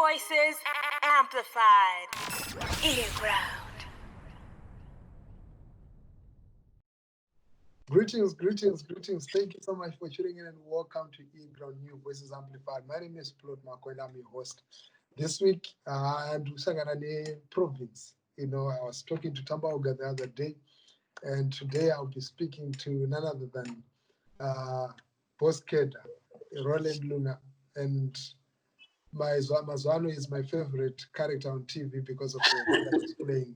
voices amplified. earGROUND. Greetings. Thank you so much for tuning in and welcome to earGROUND New Voices Amplified. My name is Plot Makwela, I'm your host. This week, I'm in province. I was talking to Tambauga the other day, and today I'll be speaking to none other than Boss Kedha, Rolland Lunga, and Mazwano is my favorite character on TV because of the role that he's playing.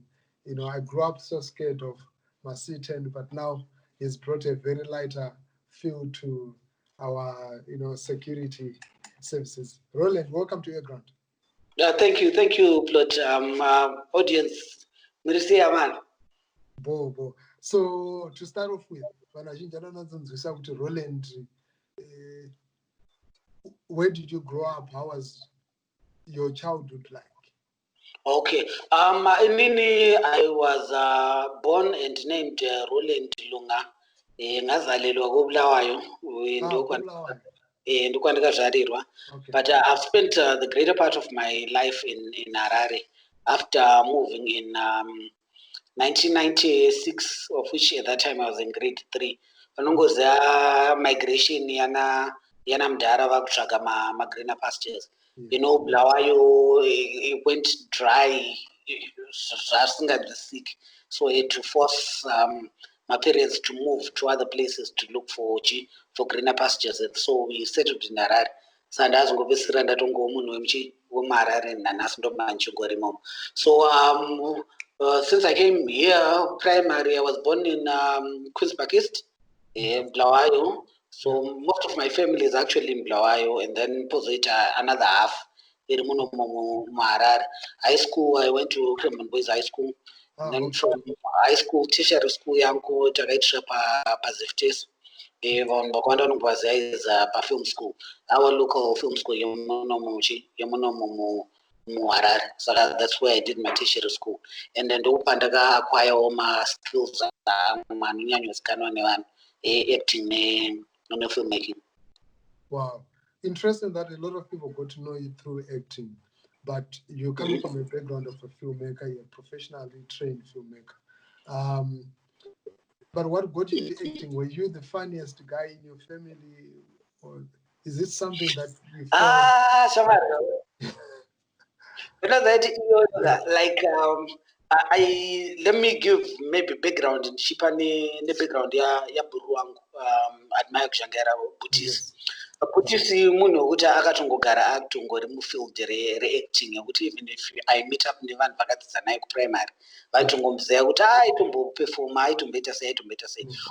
I grew up so scared of Masitan, but now he's brought a very lighter feel to our, security services. Rolland, welcome to earGROUND. Thank you, Plot. Audience, man. Bo. So to start off with, Rolland, where did you grow up? How was your childhood like? Okay. I was born and named Rolland Lunga. Ngazalelwa koBulawayo. But I've spent the greater part of my life in Harare after moving in 1996, of which at that time I was in grade 3. Panongoza migration yana mdara vakutsvaga greener pastures. Bulawayo it went dry, sick, so I had to force my parents to move to other places to look for greener pastures. And so we settled in Harare. So since I came here, primary, I was born in Queenspark East, Bulawayo. So most of my family is actually in Bulawayo, and then another half in Harare. High school, I went to Kremen Boys High School. And then from high school, tertiary school, yangu tagaitira pa is a film school. Our local film school, Harare. So that's where I did my tertiary school. And then Upandaga acquire all my skills acting and filmmaking. Wow. Interesting that a lot of people got to know you through acting, but you're coming from a background of a filmmaker, you're a professionally trained filmmaker. But what got you into acting? Were you the funniest guy in your family, or is it something that you found? Let me give maybe background in Shipani, the background Buruang at my Kushangara Buddhist. Buddhist muno uta akatongogara actongori mufield reacting yekuti even if I meet up nevanhu vakadzana primary vaitongomziva kuti aitomboperforma aitomboita sei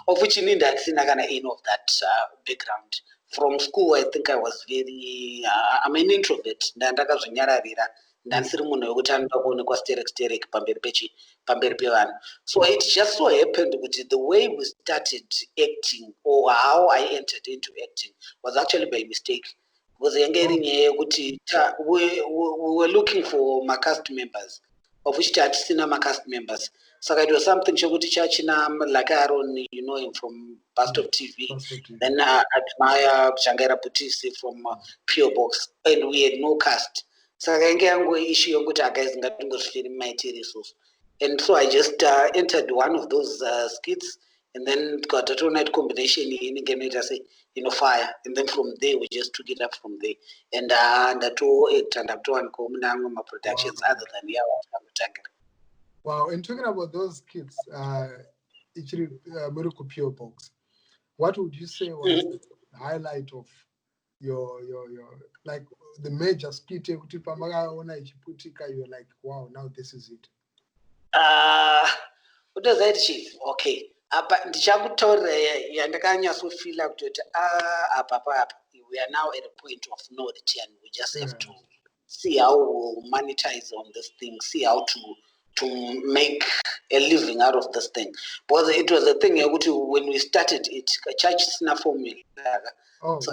of which inini ndatisina kana any of that background. From school I think I was very I'm an introvert ndandakazvinyararira ndanisiri munhu wekuti anoda kuonekwa sterek pamberi pevanhu. So it just so happened that the way we started acting or how I entered into acting was actually by mistake. Because we were looking for my cast members, of which tatisina my cast members. So it was something chokuti chachina like Aaron, you know him from Boss TV. Then I admire Shangara Putisi from Pure Box, and we had no cast. So issue and so I just entered one of those skits, and then got a two-night combination in fire, and then from there we just took it up from there, and the two act and up to one productions other than Wow. And talking about those skits, Miracle Pure Box, what would you say was the highlight of your like the major skit? You're like, wow, now this is it. What does that chief? Okay. But ndichakutaurira yandakanyasofila kutoti we are now at a point of no return. We just have to see how we'll monetize on this thing, see how to make a living out of this thing. Because it was a thing when we started it, church sina formula. So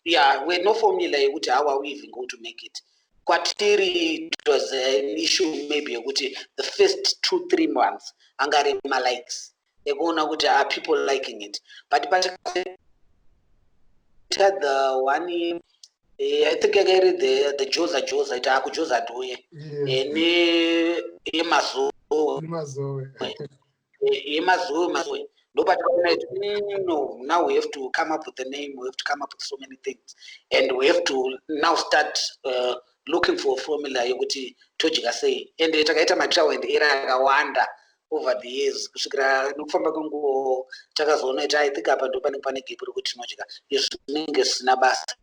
we no formula how are we even going to make it. Kwatiri, it was an issue maybe the first 2-3 months angari my likes they are people liking it, but it had the one I think I read the Joza ita kujoza doye. Yes. Ni Mazowe. Mazowe. No, now we have to come up with a name, we have to come up with so many things. And we have to now start looking for a formula yokuti tojika say. And takaita matrawa and era yakawanda over the years. Kusvikira nokufamba kwenguva takazoona kuti I think apa ndo pane gap rekuti tinojika. Izvi zvinenge zvisina basa.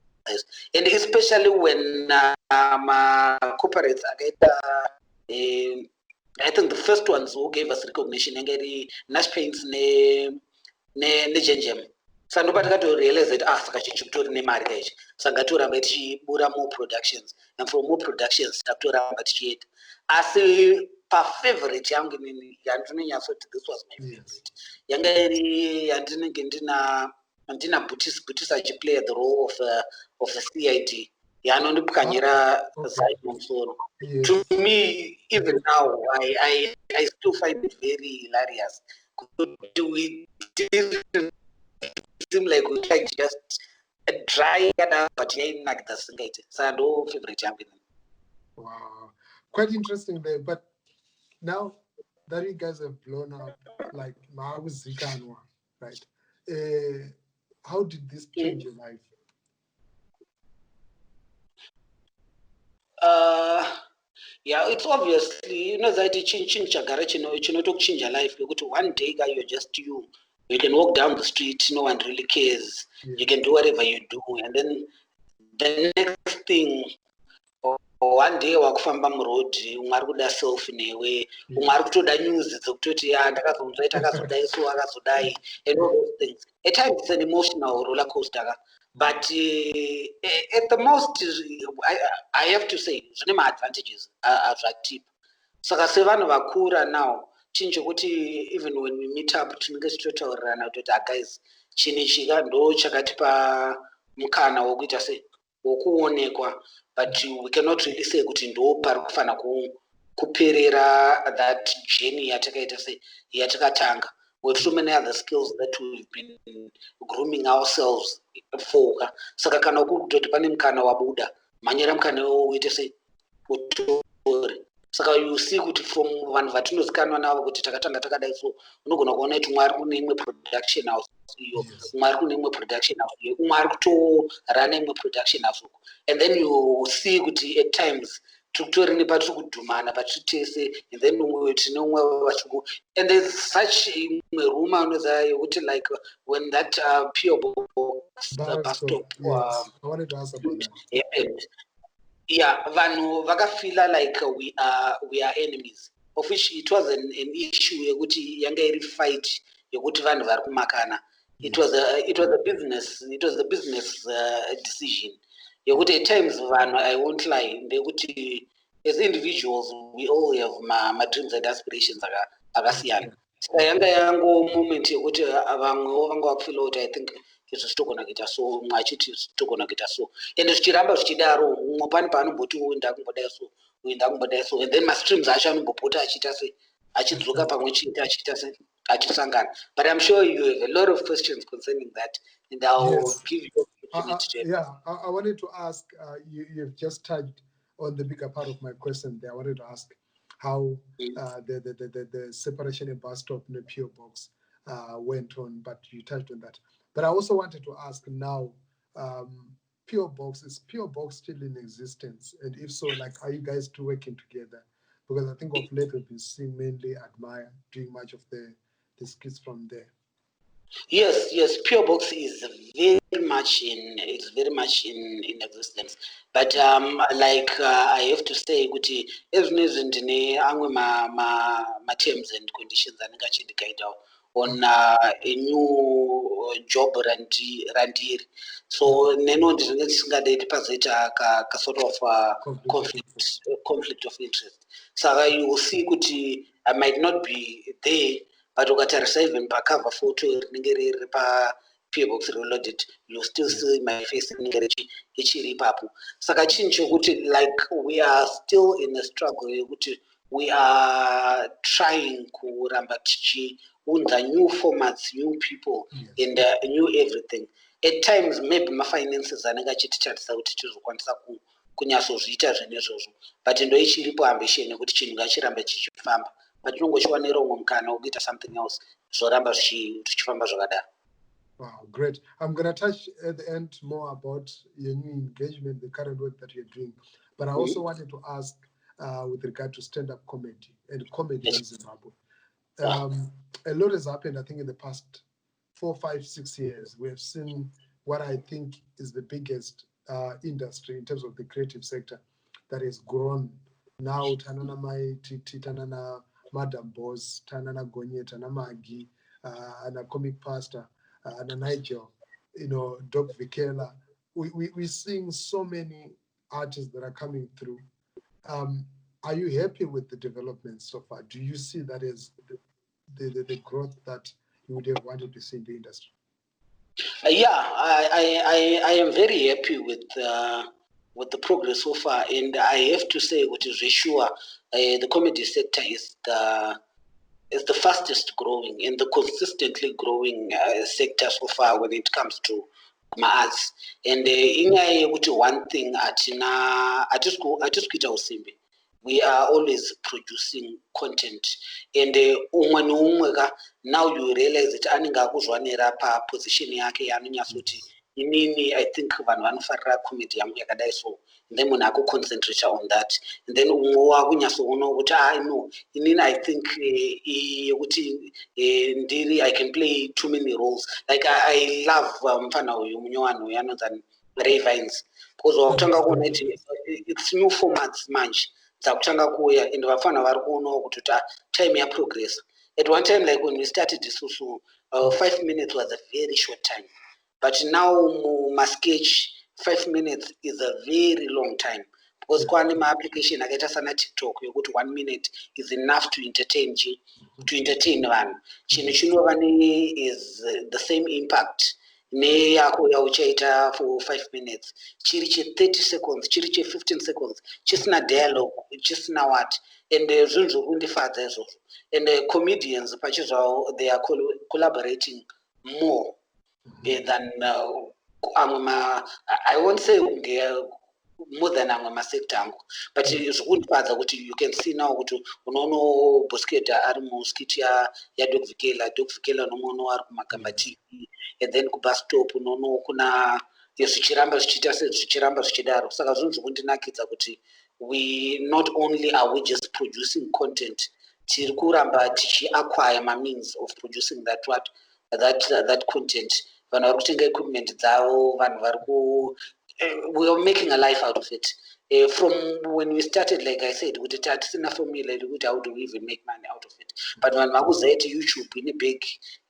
And especially when corporates akaita I think the first ones who gave us recognition ngeri Nash Paints ne Genjem. Saka ndopatakato realize that saka chichitori nemari kaichi. Saka ngatoramba tichibura more productions, and from more productions takutoramba tichiita. Asi favorite yangu nini yandinonyatsoti this was my favorite. Yanga iri yandinenge ndina Butis achiplay the role of a CID. Yanondipukanyira Zai Monsoro. To me, even now, I still find it very hilarious. It seem like we can just try it out, but yeah, like the singate. So no favorite champion. Wow, quite interesting there. But now that you guys have blown up, like Mahabu Zikanwa, right? How did this change your life? Yeah, it's obviously, that chagara change your life. One day you're just you. You can walk down the street, no one really cares. Yeah. You can do whatever you do, and then the next thing, one day wakufamba muroad umwari kuda selfie newe umwari kutoda news dzokutoti ndakazonzwa takazodai so akazodai and all those things. At times it's an emotional roller coaster, but at the most I have to say zvine advantages attractive. Saka sevanhu vakura now chinhu chokuti even when we meet up tinenge tichitaurirana kuti guys chinichika ndo chakatipa mukana wokuita sei wokuonekwa, but we cannot really say kuti ndo pari kufana kuperera that journey yatakaita sei yatakatanga. We have so many other skills that we've been grooming ourselves for. Saka kana kutoti pane mukana wabuda manyera mukana uite sei utori. Saka you see kuti from vanhu vatinozikanwa navo kuti takatanga takadai so unogona kuona kuti umwe ari kune imwe production house iyo umwe ari kune imwe production house iyo umwe ari kutorana imwe production house uko, and then you see kuti at times tikutori nepatiri kudhumana patiri tese, and then umwe tine umwe vachiku, and there's such imwe rumor unoziva yokuti like when that PO box bus stop I wanted to ask about that. happened. Yeah, vanhu vakafila like we are enemies, of which it was an issue yekuti yanga iri fight yekuti vanhu vari kumakana. It was the business decision yekuti at times vanhu, I won't lie, ndekuti as individuals we all have my dreams and aspirations akasiyana. Saka yanga yango moment yekuti vamwewo vanga vakufila kuti I think izvo zvitogona kuita so, mwachiti zvitogona kuita so, and zvichiramba zvichidaro umwe pane paanomboti uenda kumbodai so, and then mastreams acho anombopota achiita sei achidzoka pamwe chete achiita sei achisangana. But I'm sure you have a lot of questions concerning that, and I'll give you I wanted to ask, you've just touched on the bigger part of my question there. I wanted to ask how the separation in bus stop in the PO box went on, but you touched on that. But I also wanted to ask now, PO box, is PO box still in existence? And if so, like, are you guys two working together? Because I think of late we've been seeing mainly Admire doing much of the skits from there. Yes, PO box is very much in existence. But like I have to say, kuti ezvinezvi ndine amwe ma terms and conditions anenge achindikaitawo on a new job randiri. So neno ndizvinenge tisingadei pazoita ka sort of conflict of interest. Saka you will see kuti I might not be there, but ukatarisa even pacover photo rinenge riri pa PO box reloaded, you still see my face rinenge ichiri ipapo. Saka chinhu chokuti like we are still in a struggle yekuti we are trying kuramba tichiunza new formats, new people, and new everything. at times maybe mafinances anenge achititarisa kuti tizokwanisa kunyatsozviita zvinezvozvo, but ndo ichiripo ambition yekuti chinhu ngachirambe chichifamba, but tinongochiwanira umwe mukana wekuita something else zvoramba zvichifamba zvakadaro. Wow, great. I'm going to touch at the end more about your new engagement, the current work that you're doing. But I also wanted to ask with regard to stand-up comedy and comedy in Zimbabwe. A lot has happened, I think, in the past 4, 5, 6 years. We have seen what I think is the biggest industry in terms of the creative sector that has grown. Now, Tanana Maititi, Tanana Madam Boss, Tanana Gonye, Tanana Magi, and a comic pastor. And Nigel, Doc Vikela. We're seeing so many artists that are coming through. Are you happy with the development so far? Do you see that as the growth that you would have wanted to see in the industry? I am very happy with the progress so far, and I have to say, what is sure, the comedy sector is the fastest growing and the consistently growing sector so far when it comes to arts. And one thing we are always producing content, and now you realize that anenga kuzwanira pa position yake yanonyatsoti inini I think vanhu vanofarira comedy yangu yakadai so, then munhu akuconcentrate on that, and then umwe wakunyatsoona kuti no inini I think yekuti ndiri I can play too many roles. Like I love mfana uyu munyowani uyu anonzi Ray Vines, because wakutanga kuona it's new formats manje dzakutanga kuuya, and vafana vari kuonawo kuti time yaprogress. At one time, like when we started isusu, 5 minutes was a very short time, but now my sketch 5 minutes is a very long time, because my application akaita sana TikTok yokuti 1 minute is enough to entertain vanhu. Chinhu chinova is the same impact neyako yauchaita for 5 minutes, chiri che 30 seconds, chiri che 15 seconds, chisina dialogue, chisina what, and zvinhu zvokundifadza izvozvo. And comedians pachizvavo, they are collaborating more than I won't say more than amwe sector angu, but zvokundifadza kuti you can see now kuti unoona Boss Kedha ari muskit yaDoc Vikela unomuona ari kuMagamba TV, and then kubus stop unoona kuna zvichiramba zvichiita sezvichiramba zvichidaro. Saka zvinhu zvokundinakidza kuti we not only are we just producing content, tiri kuramba tichiacquire means of producing that content. Vanhu vari kutenga equipment dzavo, vanhu vari we are making a life out of it. From when we started, like I said, with the tatisina formula, how do we even make money out of it? But when I was at YouTube in a big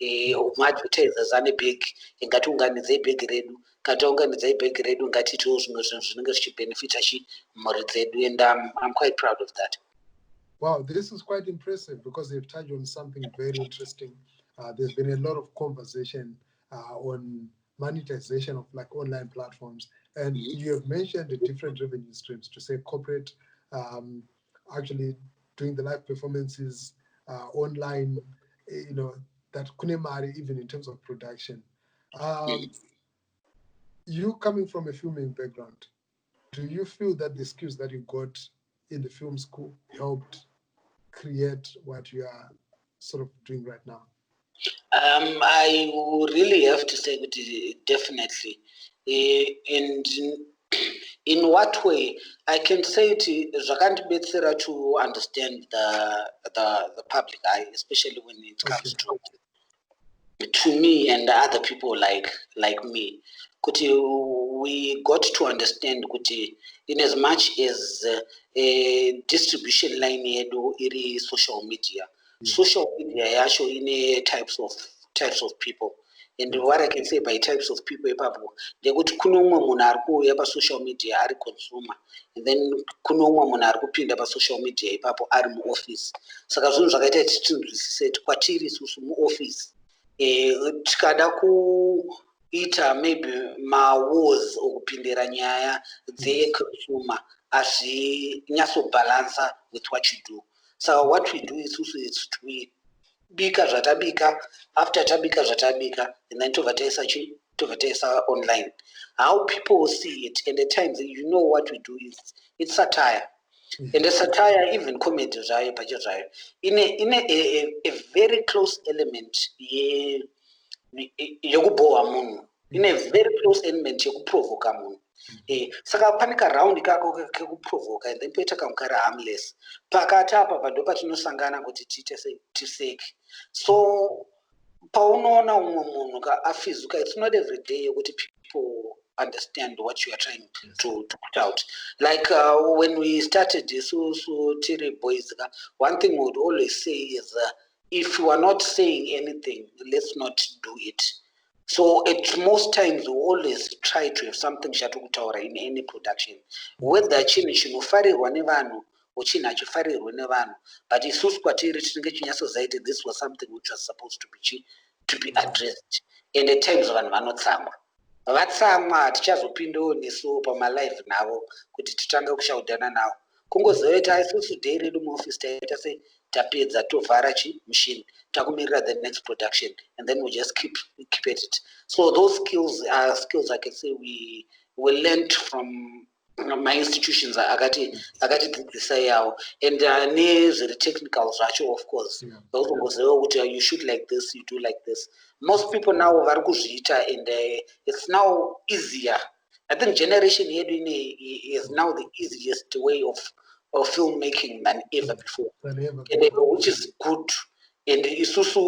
advertisers and a big ngatunganize big redu, katonganize big redu, ngatitos ngati benefit achi moritzedu, and I'm quite proud of that. Wow, this is quite impressive because they've touched on something very interesting. There's been a lot of conversation on monetization of like online platforms, and you have mentioned the different revenue streams, to say corporate, actually doing the live performances online, that kunemari even in terms of production. You coming from a filming background, do you feel that the skills that you got in the film school helped create what you are sort of doing right now? I really have to say that definitely. And in what way? I can say it better to understand the public eye, especially when it comes to me and other people like me. We got to understand in as much as a distribution line is social media. Social media actually in types of people. And what I can say by types of people, they go to kunumwa munarku yapa social media ari consumer, and then kunumwa munarku pinda pa social media ipapo ari mu office. Saka zvinhu zvakaita tinzwisise kwatiri susu mu office tikada kuita maybe ma wars okupindira nyaya dze consumer azvinyatso balance with what you do. So what we do is we bika zvatabika, after tabika zvatabika, and then tovataisa tovhataisa online, how people see it, and at times what we do is it's satire. And the satire, even comedy zvayo pacho zvayo, in a very close element yekubowa munhu, in a very close element yekuprovoka munhu. Saka pane karaundi kako kekuprovoka, and then poita kamwe kari harmless. Pakati apa pado patinosangana kuti tiite tiseke. So paunoona umwe munhu afizuka, it's not every day yekuti people understand what you are trying to put out. Like when we started this Tiri Boys, one thing we would always say is if you are not saying anything, let's not do it. So at most times we always try to have something shatukutaura in any production. Whether chinhu chinofarirwa nevanhu or chinhu hachifarirwe nevanhu, but isusu kwatiri tinenge chinyatsoziva this was something which was supposed to be addressed. And at times vanhu vanotsamwa. Vatsamwa hatichazopindawo nesu pamalive navo kuti titange kushaudhana navo. Kungozoita isusu day redu muoffice taita se tapedza tovhara mushini takumirira the next production, and then we just keep at it. So those skills are skills I can say we learned from my institutions akati dzidzisa yawo, and nezviri technical zvacho, of course vakutongoziva kuti you shoot like this, you do like this. Most people now vari kuzviita, and it's now easier. I think generation yedu is now the easiest way of filmmaking than ever before, which is good. And isusu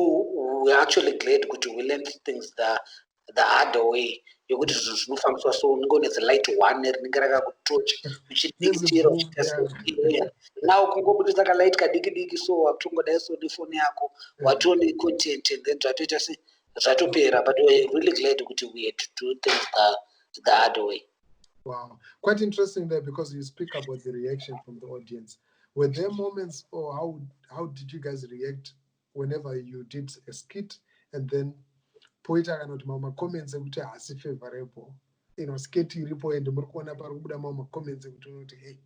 we're actually glad kuti we learned things the harder way. Yokuti zvinhu zvinofambiswa so unongonetsa light one rinenge rakakutocha uchidikichira uchita now kungobudisa kalight kadiki so wakutongodai so nefoni yako watone content, and then zvatoita se zvatopera. But we're really glad kuti we had to do things the harder way. Wow, quite interesting there, because you speak about the reaction from the audience. Were there moments, or how did you guys react whenever you did a skit, and then poita kana kuti mama comments ekuti hasi favorable, skit iripo and muri kuona pari kubuda mama comments ekuti unoti hey,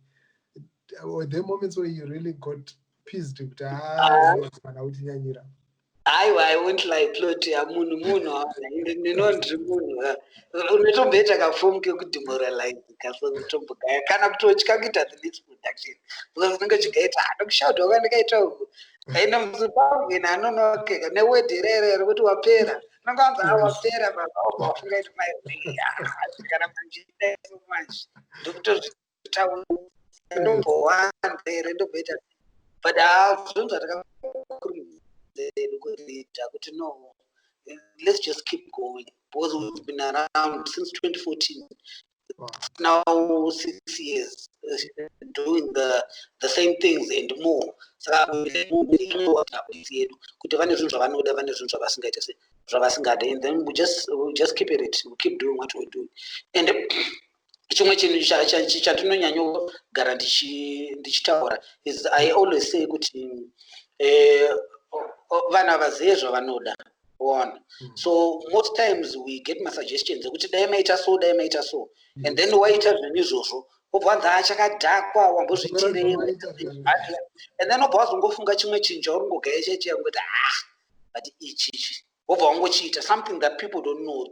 were there moments where you really got pissed kuti kana kuti nyanyira? I won't lie, plot ya munhu ndinondri munhu unotomboita kafomu kekudemoralize kasotombogaya kana kutotya kuita the next production, because unenge chikaita ndokushaudha wakandikaita uku aina muzimbabwe nanonokeka newedhi rerere kuti wapera nonganzi wapera baba wafunga kuti kana manjida so much ndokutozvitaura ndombowanze ndomboita, but zvinhu zvatakakurumidza no, let's just keep going, because we've been around since 2014. Wow. Now 6 years doing the same things and more. So and then we just keep it. We keep doing what we're doing. And chimwe chinhu chatinonyanyogara ndichitaura is I always say kuti vana havazive zvavanoda one. So most times we get my suggestions ekuti dai maita so, and then waita zvinhu izvozvo wobvanza achakadhakwa wambozvitirei, and then wobva wazongofunga chimwe chinhu chaurongogaya chaichaya kuti but ichichi wobva wangochiita something that people don't know,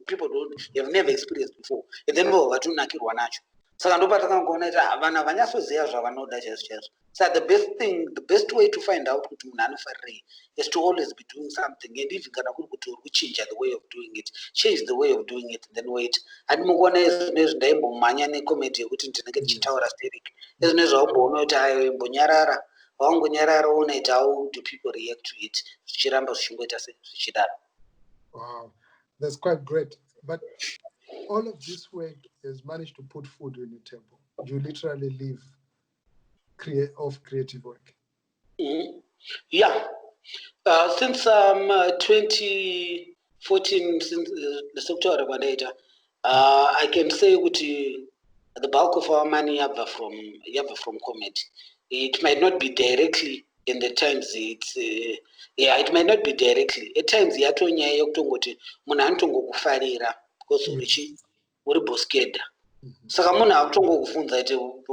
have never experienced before, and then vatonakirwa nacho. Saka ndopatakangona kuti vanhu havanyatsoziva zvavanoda chaizvo. So the best way to find out kuti munhu anofarei is to always be doing something, and even kana kuri kuti uri kuchinja the way of doing it, change the way of doing it, and then wait. Handimukona izvinezvi ndaimbomhanya necomedy yekuti ndinenge ndichitaura satiric, izvinezvi waumboona kuti ayo imbonyarara, waungonyarara uona it, how do people react to it, zvichiramba zvichingoita zvichidaro. Wow, that's quite great. But all of this work has managed to put food on your table. You literally live of creative work. Yeah. Since 2014, since the Satire data, I can say that the bulk of our money have from comedy. It might not be directly, in the times it might not be directly. At times yatonyaya yokutongoti munhu anotongokufarira because uri Boss Kedha. Saka munhu akutongokuvhunza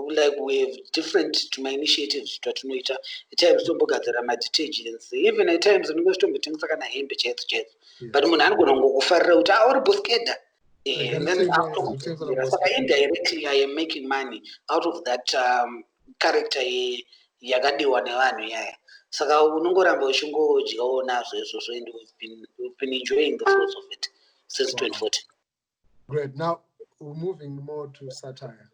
like we have different to my initiatives tatinoita. At times tombogadzira ma-detergents, even at times unenge tombotengesa kana hembe chaidzo, but munhu anogona kungokufarira kuti uri Boss Kedha, And then after indirectly I am making money out of that character yakadiwa nevanhu yaya. Saka unongoramba uchingodyawo nazvo izvozvo, and we've been enjoying the fruits of it since 2014. Great. Now we're moving more to satire.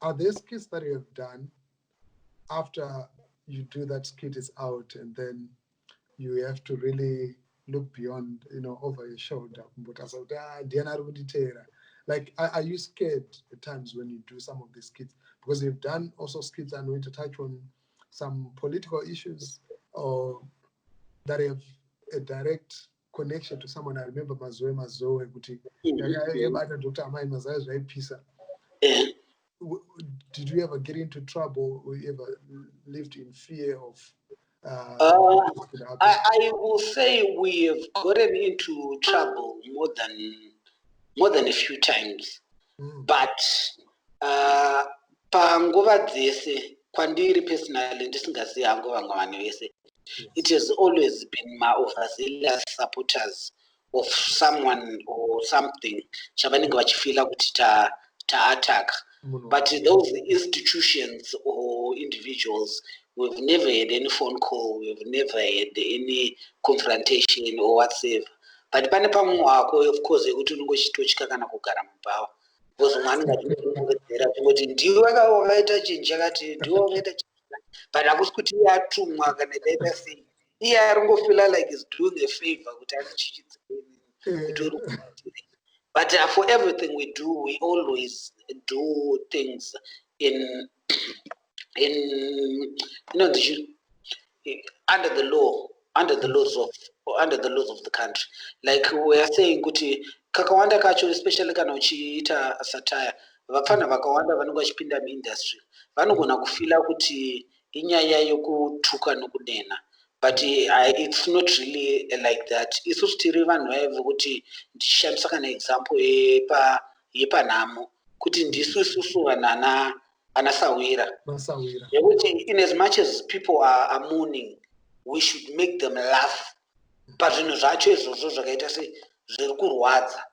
Are there skits that you have done after you do that skit is out and then you have to really look beyond, over your shoulder? Like, are you scared at times when you do some of these skits? Because you've done also skits and going to touch on some political issues or that have a direct connection to someone. I remember Mazoe, Dr. Amai Mazoe, very pizza. Did you ever get into trouble or you ever lived in fear of? I will say we have gotten into trouble more than a few times, but panguva dzese kwandiri personally ndisingazivi hangu vamwe vanhu vese, it has always been my overzealous supporters of someone or something chavanenge vachifila kuti ta-attack. But those institutions or individuals, we've never had any phone call, we've never had any confrontation or whatsoever. But pane pamwe wako, of course, yekuti unongochitotyika kana kugara mubhawa. Because mwana ngatinongedzera kuti ndiwe wakaita chinhu chakati, ndiwe wakaita chinhu. But hakusi kuti iye atumwa kana daita sei. Iye arongofila like he's doing a favor kuti atichichidzei. But for everything we do, we always do things in under the laws of the country. Like we are saying, kuti kakawanda kacho, especially kana uchiita satire, vafana vakawanda vanenge vachipinda muindustry vanogona kufila kuti inyaya yokutuka nokudena. But it's not really like that. Isusu tiri vanhu vaive kuti ndichishandisa kana example yepanhamo kuti ndisu isusu vanhu anasawira. In as much as people are mourning, we should make them laugh. But zvinhu zvacho izvozvo zvakaita zviri kurwadza.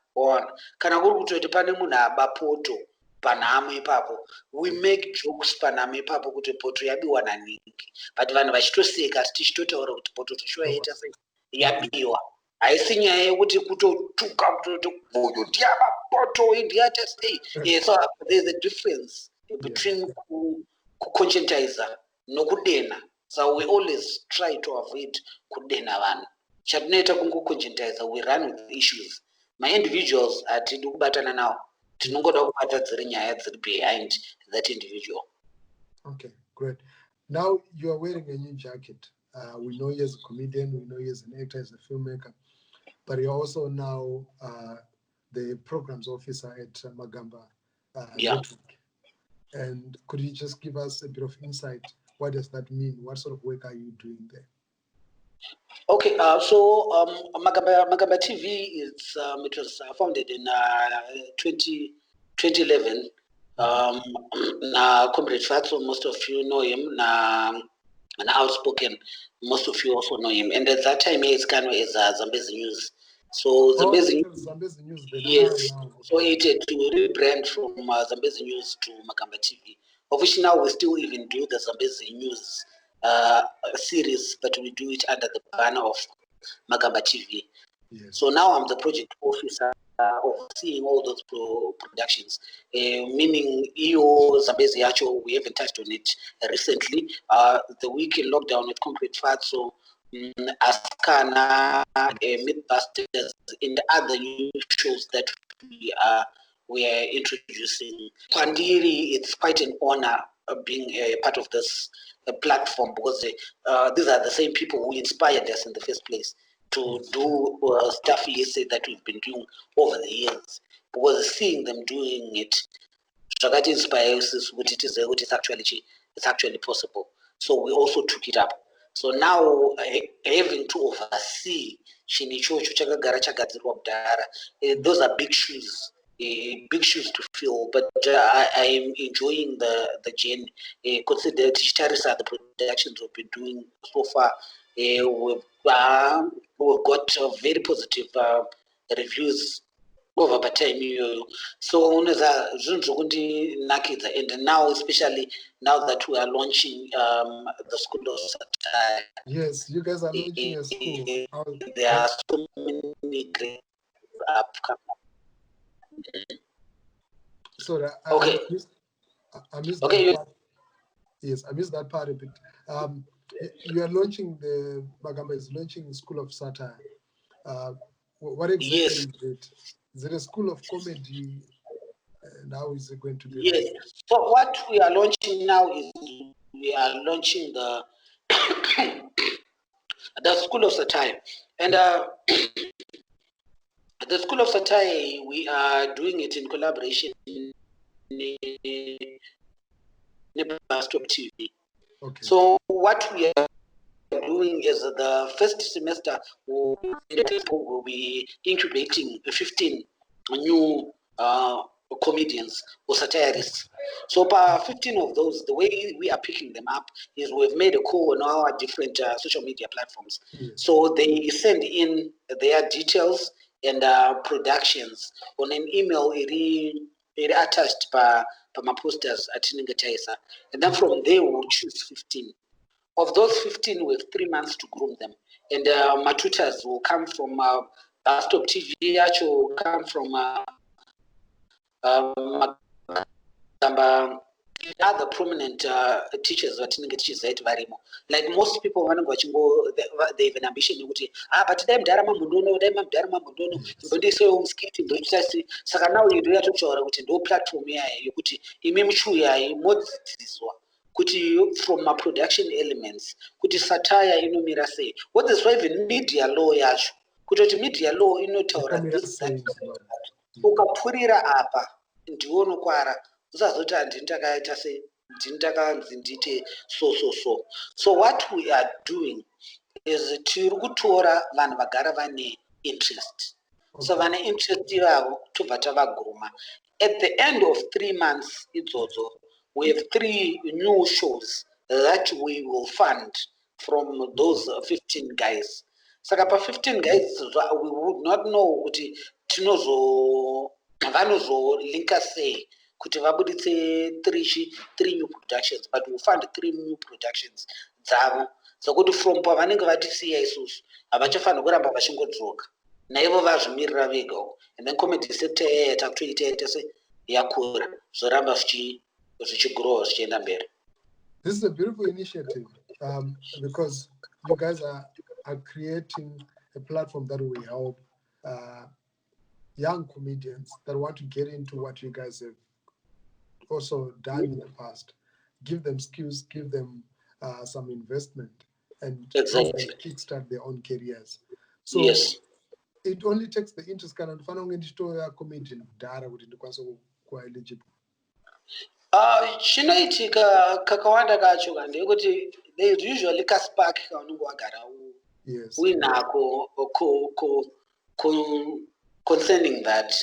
Kana kuri kutoti pane munhu aba poto panhamo ipapo, we make jokes panhamo ipapo kuti poto yabiwa naningi. But vanhu vachitoseka tichitotaura kuti poto toshoyaita sei yabiwa. Haisi nyaya yekuti kutotuka kutoti uyu ndiaba poto ndiata sei. So there's a difference between kuconscientizer nokudena. So we always try to avoid kudena vanhu. Chatinoita kungoconscientizer, we run with issues. My individuals atidi kubatana nawo. Tinongoda kubata dziri nyaya dziri behind that individual. Okay, great. Now you are wearing a new jacket. We know you as a comedian, we know you as an actor, as a filmmaker, but you're also now the programs officer at Magamba Network. And could you just give us a bit of insight? What does that mean? What sort of work are you doing there? Okay, so Magamba TV is it was founded in 2011. Na Comrade Fatso, most of you know him. An outspoken, most of you also know him. And at that time, it's kind of as Zambezi News. So Zambezi News. Yes. So it had to rebrand from Zambezi News to Magamba TV. Of which now we still even do the Zambezi News series, but we do it under the banner of Magamba TV. Yes. So now I'm the project officer overseeing all those productions, meaning EO Zambezi Yacho, we haven't touched on it recently. The week in lockdown with Concrete Fat, so Askana, Mythbusters, and other new shows that we are introducing. Pandiri, it's quite an honor being a part of this platform, because these are the same people who inspired us in the first place to do stuff that we've been doing over the years. Because seeing them doing it, it inspires us, it's actually possible. So we also took it up. So now having to oversee those are big shoes. Big shoes to fill, but I am enjoying the journey. Consider Satires are the productions we've been doing so far. We've got very positive reviews over patime iyoyo. So unoza zvinhu zvokundinakidza, and now especially now that we are launching the school of satire. Yes, you guys are launching a school. There are so many great upcoming. Sorry, Okay. I missed Okay, that part. Yes, I missed that part a bit. You are launching Magamba is launching School of Satire. What exactly Yes. is it? Is it a school of comedy? And how is it going to be? Yes. So what we are launching now is we are launching the the School of Satire, and the School of Satire, we are doing it in collaboration with Boss TV. Okay. So what we are doing is the first semester will be incubating 15 new comedians or satirists. So 15 of those, the way we are picking them up is we've made a call on our different social media platforms. Yes. So they send in their details and productions on an email attached by my posters at Ningatesa. And then from there we'll choose 15. Of those 15, we have 3 months to groom them. And my tutors will come from Stop TV, actually will come from other prominent teachers vatinenge tichizaiti varimo. Like most people vanenge they have an ambition yekuti but dai mudhara mamudhono dai mudhara mamudhono ndondiisewo musikiti ndochitasi saka now ndouya totaura kuti ndo platform yayo yokuti imi muchiuyai modzidziswa kuti from my production elements kuti satire inomira sei, what is why even media law yacho kutoti media law inotaura this that ukapfurira apa ndiwo unokwara usazoti handini takaita sei ndini takanzi ndite so what we are doing is tiri kutora vanhu vagara vane interest. So vane interest ivavo tobva tavaguruma. At the end of 3 months idzodzo we have 3 new shows that we will fund from those 15 guys. Saka pa 15 guys we would not know kuti vanozolinka sei kuti vabuditse 3 new productions, but we fund 3 new productions dzavo dzokuti from pavanenge vatisiya isusu havachafanira kuramba vachingodzoka naivo vazvimirira vega uko, and then comedy sector yatakutoita se yakura zvoramba zvichigrow zvichienda mberi. This is a beautiful initiative because you guys are creating a platform that will help young comedians that want to get into what you guys have also done in the past. Give them skills, give them some investment, and exactly kickstart their own careers. So yes, it only takes the interest kana ndifana kunge ndichitoya comedian kudhara kuti ndikwanise kuva eligible. Chinoitika kakawanda kacho ndekuti there is usually kaspark kaunenge wagara uinako concerning that.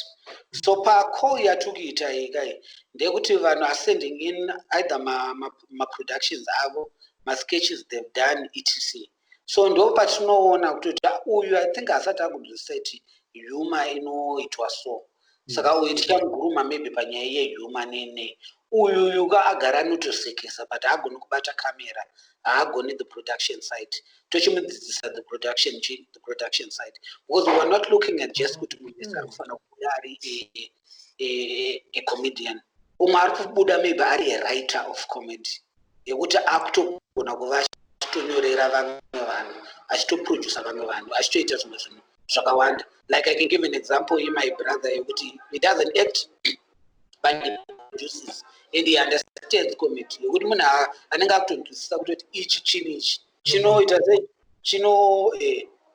So pacall yatikuita ikai ndekuti vanhu are sending in either ma productions avo, ma sketches they've done etc. So ndo patinoona kuti uyu I think asati akudecide humor inoitwa so. Saka uyu tichamuguruma maybe panyaya yehumor nene. Uyu agara anotosekesa but haagoni kubata camera, haagoni the production side. Tochimudzidzisa the production side, because we are not looking at just kuti munhu akufana kubuda ari a comedian. Umwe ari kubuda maybe ari a writer of comedy yekuti akutogona kuva achitonyorera vamwe vanhu, achitoproducer vamwe vanhu, achitoita zvimwe zvinhu zvakawanda. Like I can give an example in my brother yekuti he doesn't act but he produces and he understands comedy yekuti munhu anenge akutonzwisisa kutoti ichi chinichi chinoita sei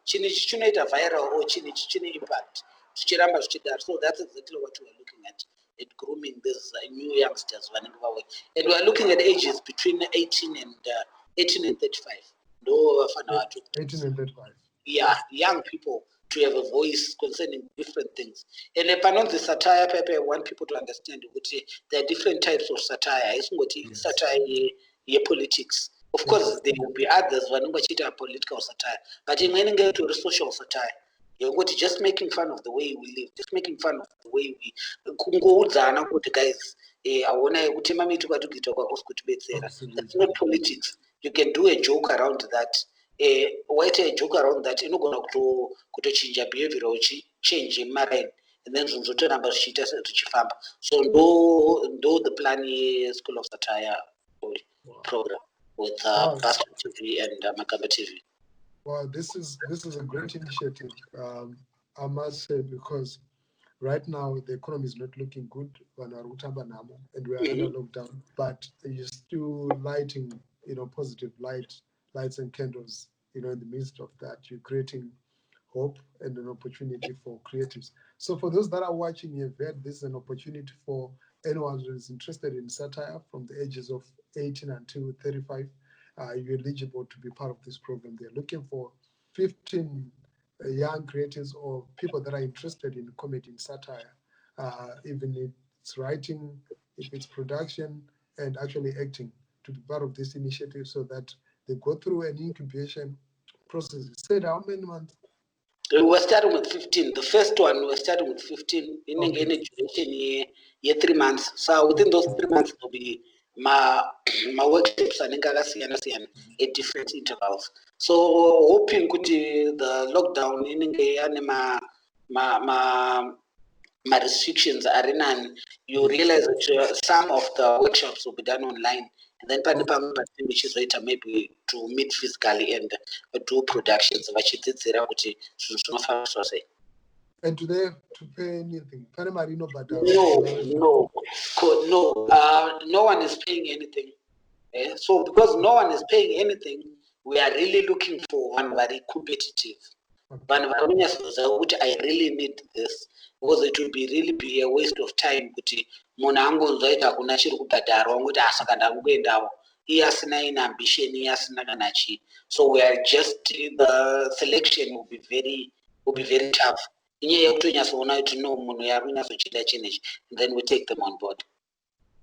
chinichi chinoita viral or chinichi chine impact zvichiramba zvichidaro. So that's exactly what we are looking at grooming these new youngsters vanenge vauya, and we are looking at ages between 18 and 35 ndo vafana vacho 18 and 35. Yeah, young people to have a voice concerning different things. And panonzi satire paper, I want people to understand that there are different types of satire. It's not satire ye politics. Of course, there will be others vanenge vachiita political satire, but imweni ngeyekuti social satire just making fun of the way we live, just making fun of the way we kungoudzana kuti guys aona kuti mami tukatugita kwakosi kutibetsera. That's not politics. You can do a joke around that. Waita a joke around that inogona kutochinja behavioral change marine, and then zvinzotoramba zvichiita zvichifamba. So ndo the plan School of Satire program with Boss TV and Magamba TV. Well, this is a great initiative, I must say, because right now the economy is not looking good and we are under lockdown, but you're still lighting, positive lights and candles, in the midst of that. You're creating hope and an opportunity for creatives. So for those that are watching the event, this is an opportunity for anyone who is interested in satire from the ages of 18 until 35. You're eligible to be part of this program. They're looking for 15 young creators or people that are interested in comedy and satire, even if it's writing, if it's production, and actually acting, to be part of this initiative so that they go through an incubation process. You said how many months? We were starting with 15. The first one, we were starting with 15 in a duration year 3 months. So within those 3 months, there'll be my workshops and at different intervals. So hoping the lockdown in my restrictions are in, you realize that some of the workshops will be done online. And then which is later maybe to meet physically and do productions. And do they have to pay anything? No one is paying anything. So because no one is paying anything, we are really looking for one very competitive. But I really need this because it will really be a waste of time. He has an ambition, he has an achieve. So we are just the selection will be very tough. And then we take them on board.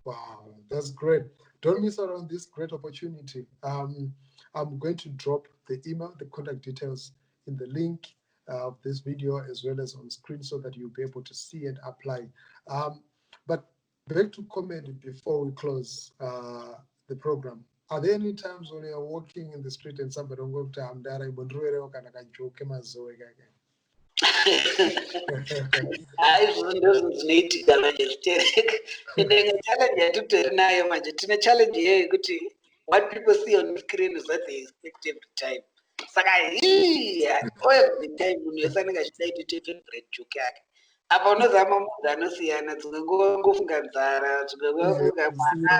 Wow, that's great. Don't miss out on this great opportunity. I'm going to drop the email, the contact details in the link of this video as well as on screen so that you'll be able to see and apply. But back to comedy before we close the program. Are there any times when you're walking in the street and somebody will go to Amdara, what people see on the screen is what they expect every time. Every time when you're saying I should take a break, you can't. Aponozama munhu anosiyana tingangofunga nzara tingangofunga mwana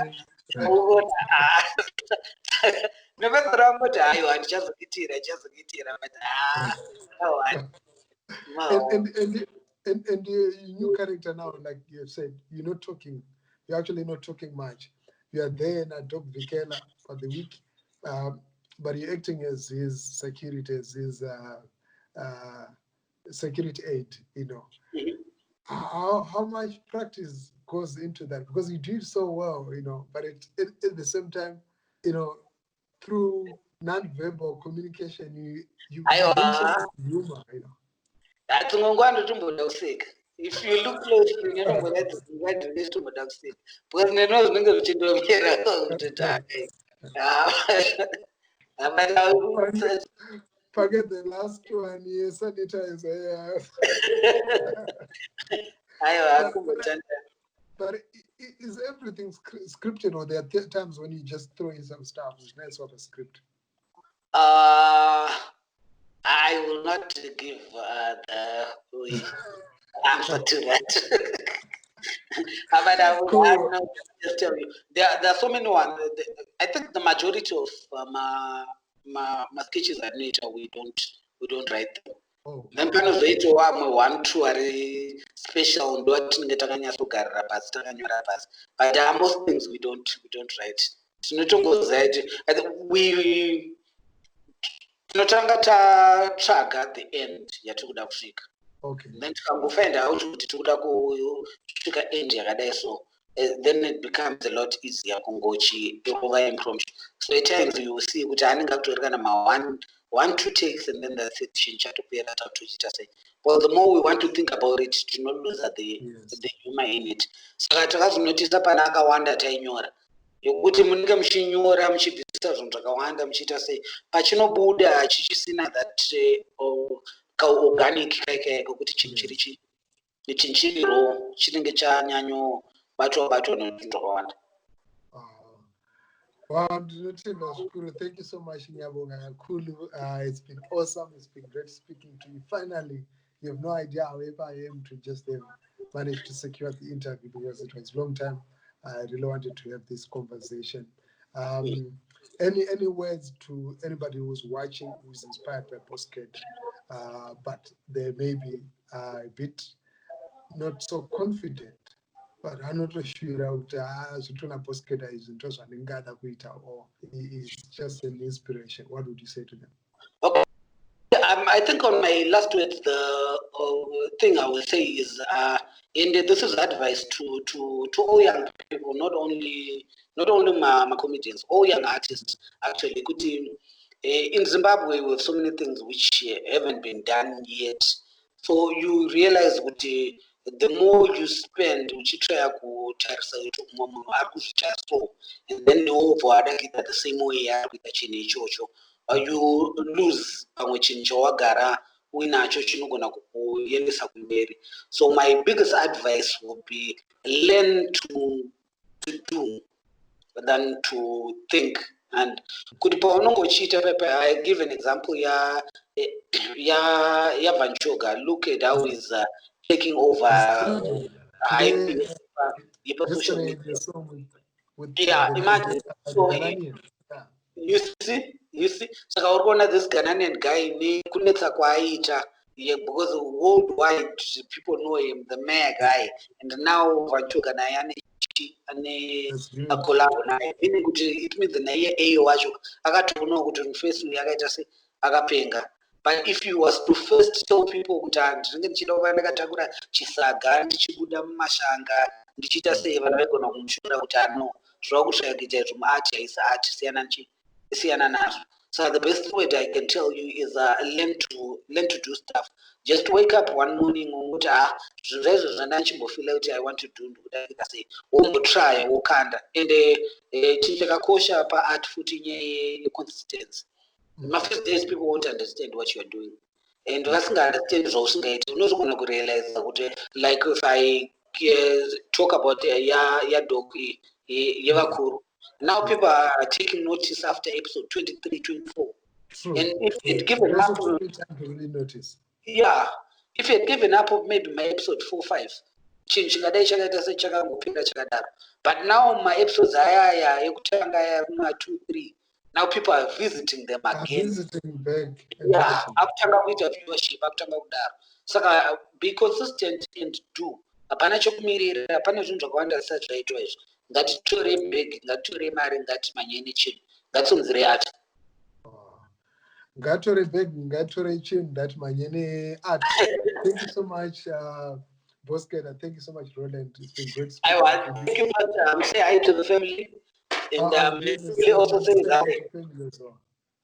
nepesa ramoti hayo handichazokuitira and your new character now, like you said, you're actually not talking much. You are there in a dog Vikela for the week, but you're acting as his security, as his security aid, How much practice goes into that? Because you do so well, but at the same time, through non-verbal communication, you humor, If you look closely, you know what that's to Modaxik. Because I know it's going to do forget the last one, yes, sanitizer. But is everything scripted, or there are times when you just throw in some stuff? It's nice of a script. I will not give the answer to that. But I will just tell you, there are so many ones. I think the majority of my sketches are nature. We don't write them. Then kind of it one two are special. But most things we don't write. We tinotanga tatsvaga at the end yatikuda kusvika. Okay. Then tikangofind out kuti tikuda kusvika end yakadai so then it becomes a lot easier kungochi over impromptu. So at times you will see kuti anenge akutori kana 1, 2 takes, and then that's it. Well, the more we want to think about it, to not lose the humor in it. Saka takazonotisa pana akawanda tainyora. Yokuti munenge muchinyora muchibvisa zvinhu zvakawanda muchiita sei pachinobuda chichisina that kaorganic kaikaiko kuti chinhu chirichiro chinenge chanyanyobatwa nezvinhu zvakawanda. Wow, thank you so much, Nyabonga. Cool. It's been awesome. It's been great speaking to you. Finally, you have no idea how I am to just manage to secure the interview because it was a long time. I really wanted to have this conversation. Any words to anybody who's watching, who's inspired by Boss Kedha, but they may be a bit not so confident, but I'm not sure out Zutuna Boss Kedha is interested in Gada Kuita or is just an inspiration. What would you say to them? Okay. I think on my last words, the thing I will say is, and this is advice to all young people, not only my comedians, all young artists actually. In Zimbabwe, we have so many things which haven't been done yet. So you realize that the more you spend, which you try to and then the same way you lose so my biggest advice would be learn to do than to think. And I give an example Vanchoga. Look at how he's taking over Yesterday, the song with imagine. So you see, so this Ghanaian guy, because worldwide people know him, the mayor guy, and now Vanchoga Nayane a collab. It means the Naya Ayo Agatono to face me, Agapenga. But if you was to first tell people that Chisaga, Chibuda Mashanga, Dichita say, Vanagono, Utano, so the best way that I can tell you is learn to do stuff. Just wake up one morning I want to do say try and kosha pa art footing consistency. My first days people won't understand what you are doing. And understand not going to realize like if I talk about ya dog Yevakuru. Now people are taking notice after episode 23, 24. True. And if you'd given up, really notice. Yeah, if you'd given up maybe my episode 4, 5, but now my episodes are 2, 3. Now people are visiting them again. Visiting back. Yeah, after viewership, after so be consistent and do. Apana chokumirira, apana zvinhu zvakawanda zvisati zvaitwa izvi. Ngatitore big, ngatitore mari, ngatimanyeni chinhu, ngatisonzere art. Ngatore big, ngatore chinhu, ngatimanyeni art. Thank you so much, Boss Kedha. Thank you so much, Rolland. It's been great speaking. Thank you much. Say hi to the family. And really also say hi.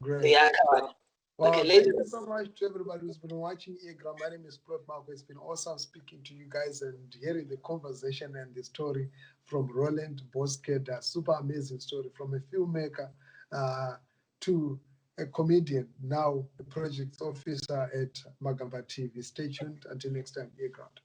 Great. Yeah, come on. Well, okay, thank you so much to everybody who's been watching earGROUND. My name is Plot Marco. It's been awesome speaking to you guys and hearing the conversation and the story from Rolland, Boss Kedha. Super amazing story from a filmmaker to a comedian, now a project officer at Magamba TV. Stay tuned. Until next time, earGROUND.